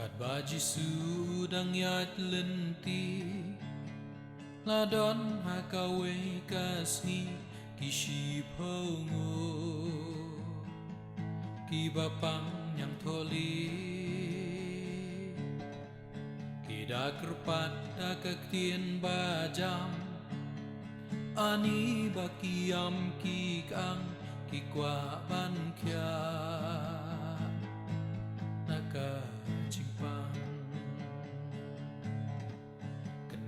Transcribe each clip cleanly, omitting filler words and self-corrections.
Kat baji sudang yat lenti Ladon hakawe kasni Kishi pongo Ki bapang yang toli Kida kerpat dakaktian bajam Ani bakiam kikang Kikwa ban kya Naka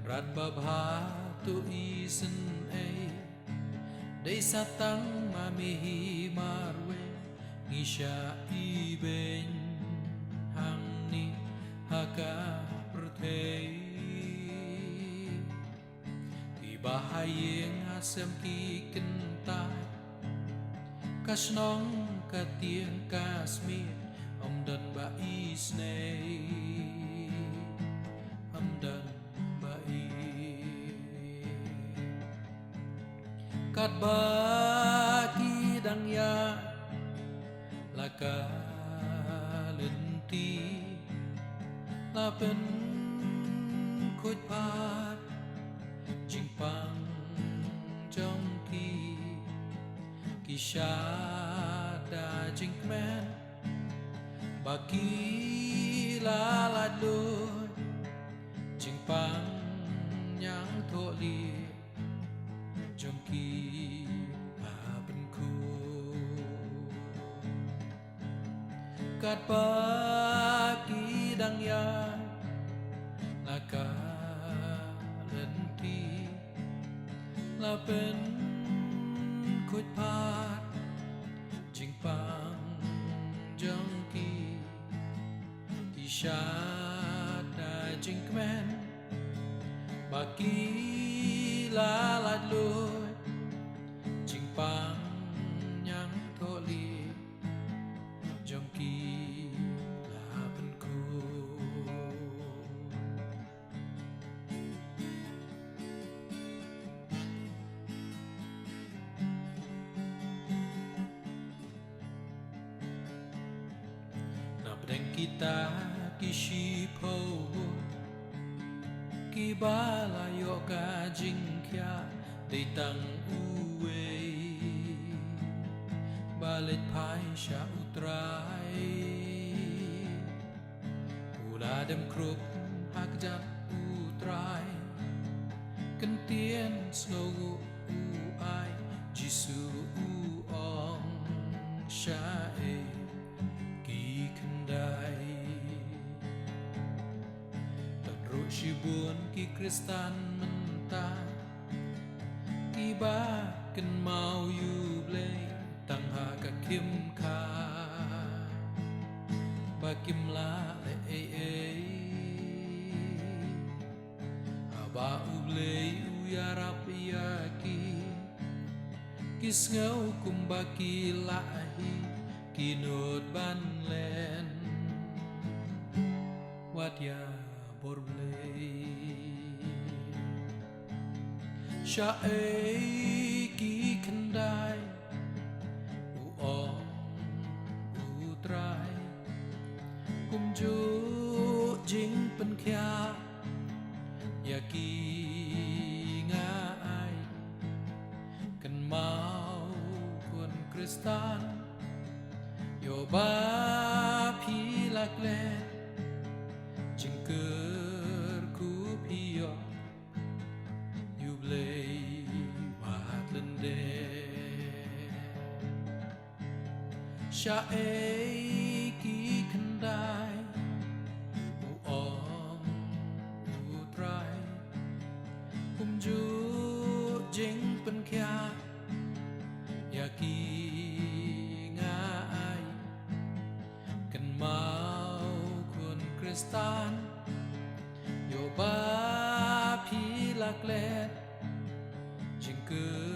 Rat babha tu isen Day satang mamihi marwe Ngisha iben hang ni haka pertei Ibahayeng asam ki kentai Kasnong katieng kasmir Omdan ba isnei Omdan Kat baki dang ya laka lenti lapen khôi pat jing pang trong ki sha da jing men baki la la do jing pang nhang thọ li trong khi bên khu cát ba kỳ đăng ya là cả lần thi là bên khôi pat chính bằng trong khi sha đã chính men ba kỳ la la lôi chính bằng nhang thọ li trong kỳ là bên khu na pedang kita kishi po Ki bala yo ka jingkya Day tang uwe Balit pai sha utrai Uladem krup hakjap utrai Kentien slogu uai Jisu uong sha Ki kendai Shibun ki kristan mentah Kiba ken mau yuble Tang ha ka kim ka Ba kim la Aba uble uyarap yaki Kis ngau kumbaki lahi Kinut ban len Wat ya Sha ki kendai uong utrai kum ju jing pen kya ya ki ngai kan mau kun kristan yo ba pi lak le jing ker ku pio Yublei wat lende Sha ki kendai uong utrai kum ju jing pen kya ya ki ngai kan mau kun kristan yo ba pi lak let jing ke